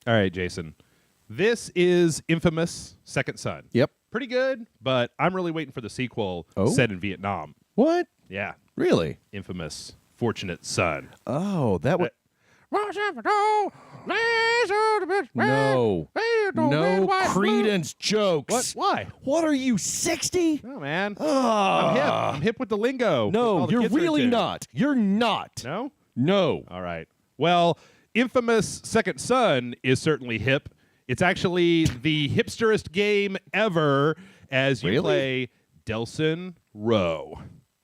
All right, Jason. This is Infamous Second Son. Yep. Pretty good, but I'm really waiting for the sequel set in Vietnam. What? Yeah. Really? Infamous Fortunate Son. Oh, that would... No. No credence jokes. What? Why? What are you, 60? Oh, man. Ah. I'm hip with the lingo. No, all the you're kids are really into. not. You're not. No? No. All right. Well, Infamous Second Son is certainly hip. It's actually the hipsterest game ever as you play Delson Rowe.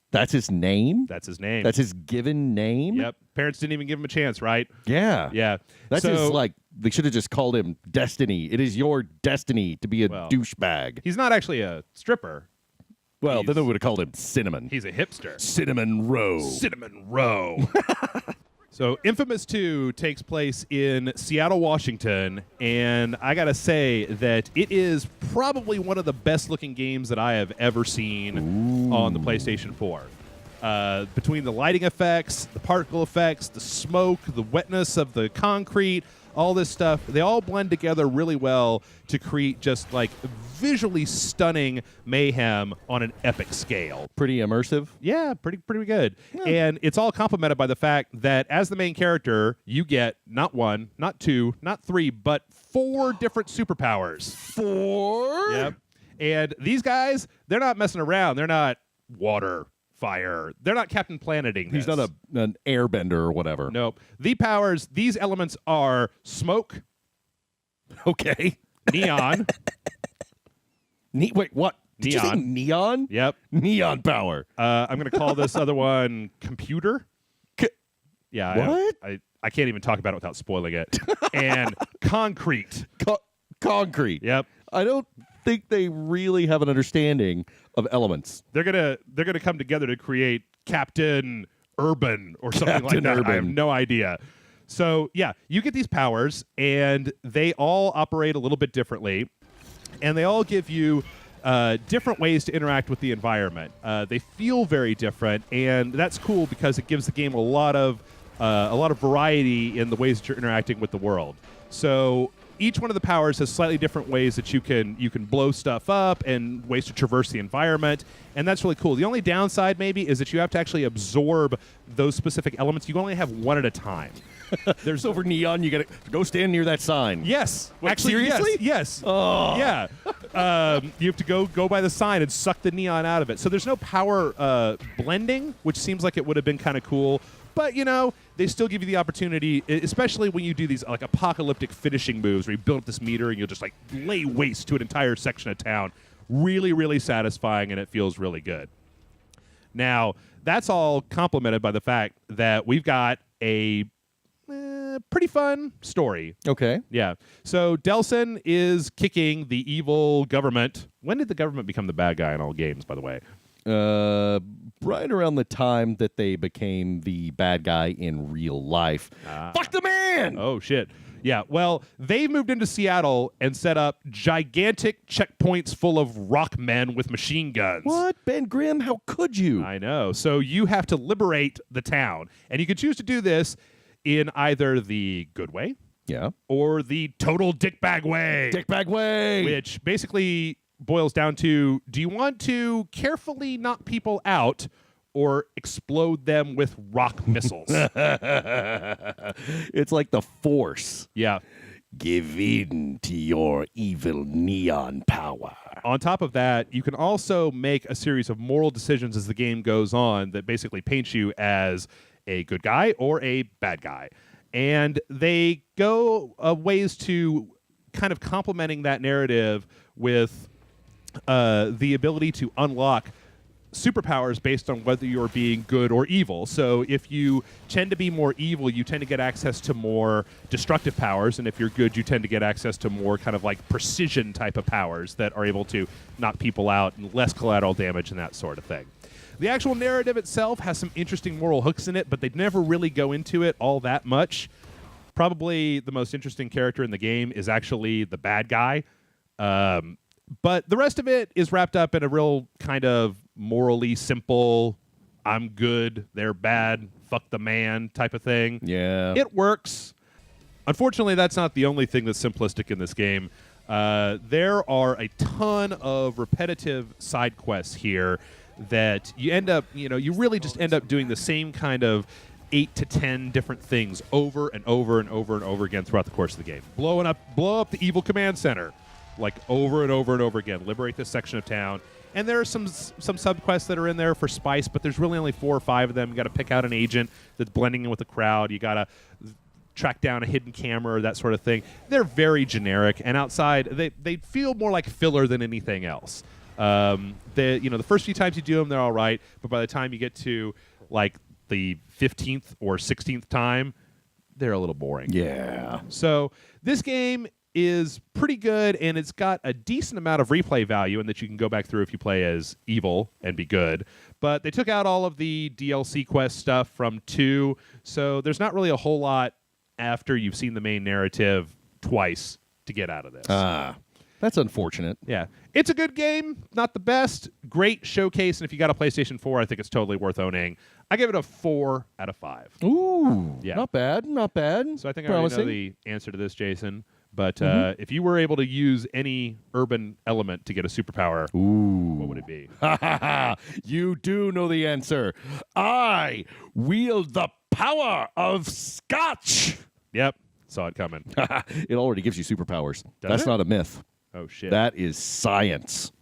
That's his name? That's his name. That's his given name? Yep. Parents didn't even give him a chance, right? Yeah. Yeah. That's his, like, they should have just called him Destiny. It is your destiny to be a douchebag. He's not actually a stripper. Well, then they would have called him Cinnamon. He's a hipster. Cinnamon Rowe. Cinnamon Rowe. So Infamous 2 takes place in Seattle, Washington, and I got to say that it is probably one of the best-looking games that I have ever seen on the PlayStation 4. Between the lighting effects, the particle effects, the smoke, the wetness of the concrete, all this stuff, they all blend together really well to create just like visually stunning mayhem on an epic scale. Pretty immersive? Yeah, pretty good. Yeah. And it's all complemented by the fact that as the main character, you get not one, not two, not three, but 4 different superpowers. 4? Yep. And these guys, they're not messing around. They're not water, fire. They're not Captain Planeting this. He's not an airbender or whatever. Nope. These elements are smoke. Okay. Neon. Wait, what? Did Neon. you say neon? Yep. Neon power. I'm going to call this other one computer. Yeah. What? I can't even talk about it without spoiling it. And concrete. Concrete. Yep. I don't think they really have an understanding of elements. They're gonna come together to create Captain Urban or something like that. I have no idea. So yeah, you get these powers, and they all operate a little bit differently, and they all give you different ways to interact with the environment. They feel very different, and that's cool because it gives the game a lot of variety in the ways that you're interacting with the world. So each one of the powers has slightly different ways that you can blow stuff up and ways to traverse the environment, and that's really cool. The only downside maybe is that you have to actually absorb those specific elements. You only have one at a time. There's over neon. You got to go stand near that sign. Yes. Wait, actually, seriously? Yes. Oh. Yeah. You have to go by the sign and suck the neon out of it. So there's no power blending, which seems like it would have been kind of cool. But, they still give you the opportunity, especially when you do these like apocalyptic finishing moves where you build up this meter and you'll just like lay waste to an entire section of town. Really, really satisfying, and it feels really good. Now, that's all complemented by the fact that we've got a pretty fun story. Okay. Yeah. So Delson is kicking the evil government. When did the government become the bad guy in all games, by the way? Right around the time that they became the bad guy in real life. Fuck the man! Oh, shit. Yeah, well, they moved into Seattle and set up gigantic checkpoints full of rock men with machine guns. What? Ben Grimm, how could you? I know. So you have to liberate the town. And you can choose to do this in either the good way or the total dickbag way. Dickbag way! Which basically boils down to, do you want to carefully knock people out or explode them with rock missiles? It's like the Force. Yeah. Give in to your evil neon power. On top of that, you can also make a series of moral decisions as the game goes on that basically paints you as a good guy or a bad guy. And they go ways to kind of complementing that narrative with the ability to unlock superpowers based on whether you're being good or evil. So if you tend to be more evil, you tend to get access to more destructive powers, and if you're good, you tend to get access to more kind of like precision type of powers that are able to knock people out and less collateral damage and that sort of thing. The actual narrative itself has some interesting moral hooks in it, but they never really go into it all that much. Probably the most interesting character in the game is actually the bad guy. But the rest of it is wrapped up in a real kind of morally simple, I'm good, they're bad, fuck the man type of thing. Yeah. It works. Unfortunately, that's not the only thing that's simplistic in this game. There are a ton of repetitive side quests here that you end up, you really just end up doing the same kind of 8 to 10 different things over and over and over and over again throughout the course of the game. Blow up the evil command center, like over and over and over again. Liberate this section of town. And there are some subquests that are in there for spice, but there's really only 4 or 5 of them. You got to pick out an agent that's blending in with the crowd. You got to track down a hidden camera or that sort of thing. They're very generic, and outside they feel more like filler than anything else. The first few times you do them, they're all right, but by the time you get to like the 15th or 16th time, they're a little boring. Yeah. So this game is pretty good, and it's got a decent amount of replay value in that you can go back through if you play as evil and be good. But they took out all of the DLC quest stuff from 2, so there's not really a whole lot after you've seen the main narrative twice to get out of this. That's unfortunate. Yeah. It's a good game, not the best. Great showcase, and if you got a PlayStation 4, I think it's totally worth owning. I give it a 4 out of 5. Ooh, yeah. Not bad. So I think I already know the answer to this, Jason. But if you were able to use any urban element to get a superpower, what would it be? You do know the answer. I wield the power of Scotch. Yep. Saw it coming. It already gives you superpowers. That's it? not a myth. Oh, shit. That is science.